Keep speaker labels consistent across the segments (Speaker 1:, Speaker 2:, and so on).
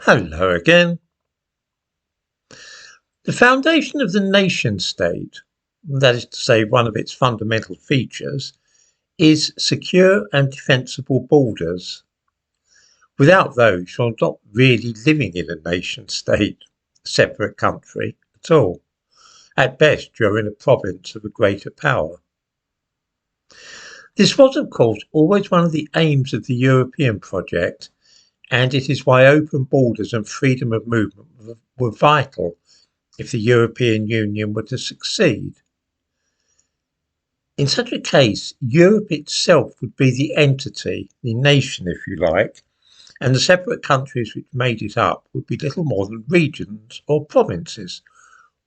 Speaker 1: Hello again. The foundation of the nation state, that is to say, one of its fundamental features, is secure and defensible borders. Without those, you're not really living in a nation state, a separate country at all. At best, you're in a province of a greater power. This was, of course, always one of the aims of the European project, and it is why open borders and freedom of movement were vital if the European Union were to succeed. In such a case, Europe itself would be the entity, the nation if you like, and the separate countries which made it up would be little more than regions or provinces,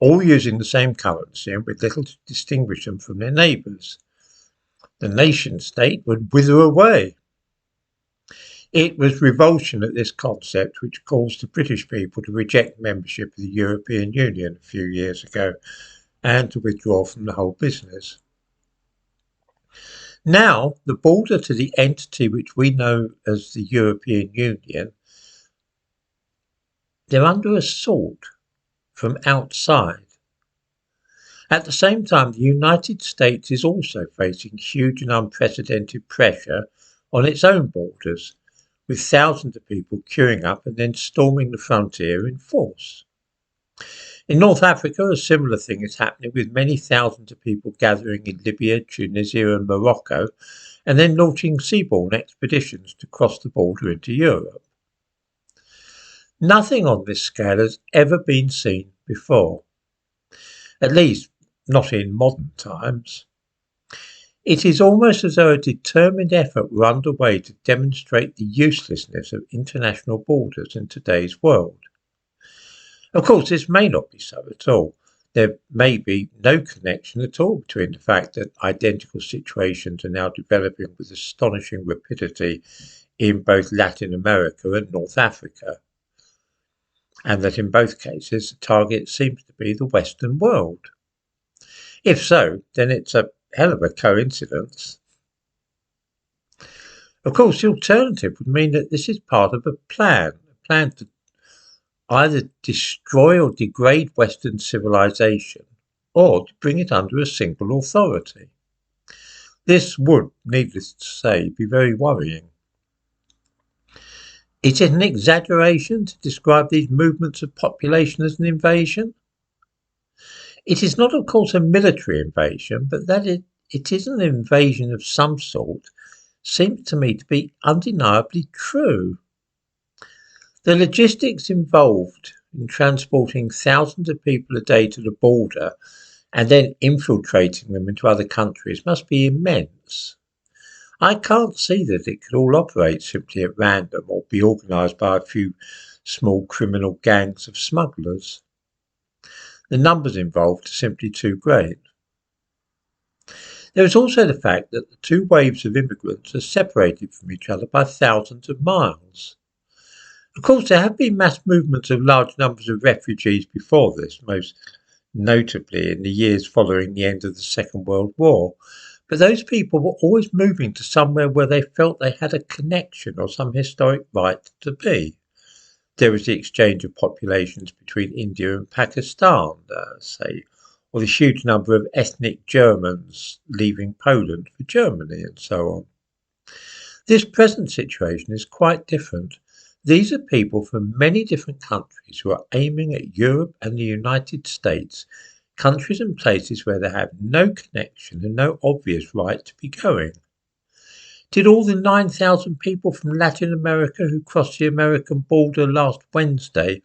Speaker 1: all using the same currency and with little to distinguish them from their neighbours. The nation state would wither away. It was revulsion at this concept which caused the British people to reject membership of the European Union a few years ago and to withdraw from the whole business. Now, the border to the entity which we know as the European Union, they're under assault from outside. At the same time, the United States is also facing huge and unprecedented pressure on its own borders, with thousands of people queuing up and then storming the frontier in force. In North Africa, a similar thing is happening, with many thousands of people gathering in Libya, Tunisia and Morocco, and then launching seaborne expeditions to cross the border into Europe. Nothing on this scale has ever been seen before, at least not in modern times. It is almost as though a determined effort were underway to demonstrate the uselessness of international borders in today's world. Of course, this may not be so at all. There may be no connection at all between the fact that identical situations are now developing with astonishing rapidity in both Latin America and North Africa, and that in both cases the target seems to be the Western world. If so, then it's a hell of a coincidence. Of course, the alternative would mean that this is part of a plan to either destroy or degrade Western civilization, or to bring it under a single authority. This would, needless to say, be very worrying. Is it an exaggeration to describe these movements of population as an invasion? It is not, of course, a military invasion, but that it is an invasion of some sort seems to me to be undeniably true. The logistics involved in transporting thousands of people a day to the border and then infiltrating them into other countries must be immense. I can't see that it could all operate simply at random or be organised by a few small criminal gangs of smugglers. The numbers involved are simply too great. There is also the fact that the two waves of immigrants are separated from each other by thousands of miles. Of course, there have been mass movements of large numbers of refugees before this, most notably in the years following the end of the Second World War, but those people were always moving to somewhere where they felt they had a connection or some historic right to be. There was the exchange of populations between India and Pakistan, say, or the huge number of ethnic Germans leaving Poland for Germany and so on. This present situation is quite different. These are people from many different countries who are aiming at Europe and the United States, countries and places where they have no connection and no obvious right to be going. Did all the 9,000 people from Latin America who crossed the American border last Wednesday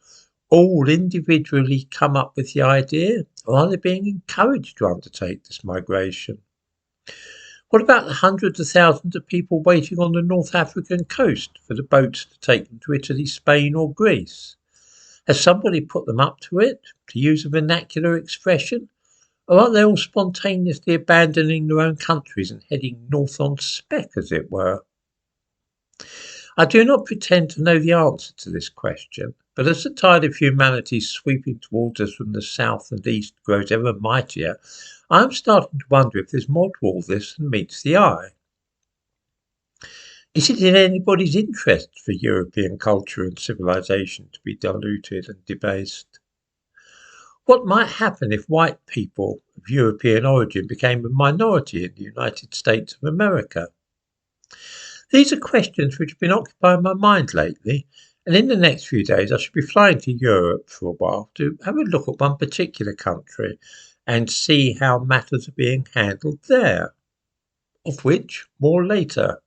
Speaker 1: all individually come up with the idea, or are they being encouraged to undertake this migration? What about the hundreds of thousands of people waiting on the North African coast for the boats to take them to Italy, Spain or Greece? Has somebody put them up to it, to use a vernacular expression? Or are they all spontaneously abandoning their own countries and heading north on spec, as it were? I do not pretend to know the answer to this question, but as the tide of humanity sweeping towards us from the south and east grows ever mightier, I am starting to wonder if there's more to all this than meets the eye. Is it in anybody's interest for European culture and civilization to be diluted and debased? What might happen if white people of European origin became a minority in the United States of America? These are questions which have been occupying my mind lately, and in the next few days I shall be flying to Europe for a while to have a look at one particular country and see how matters are being handled there, of which more later.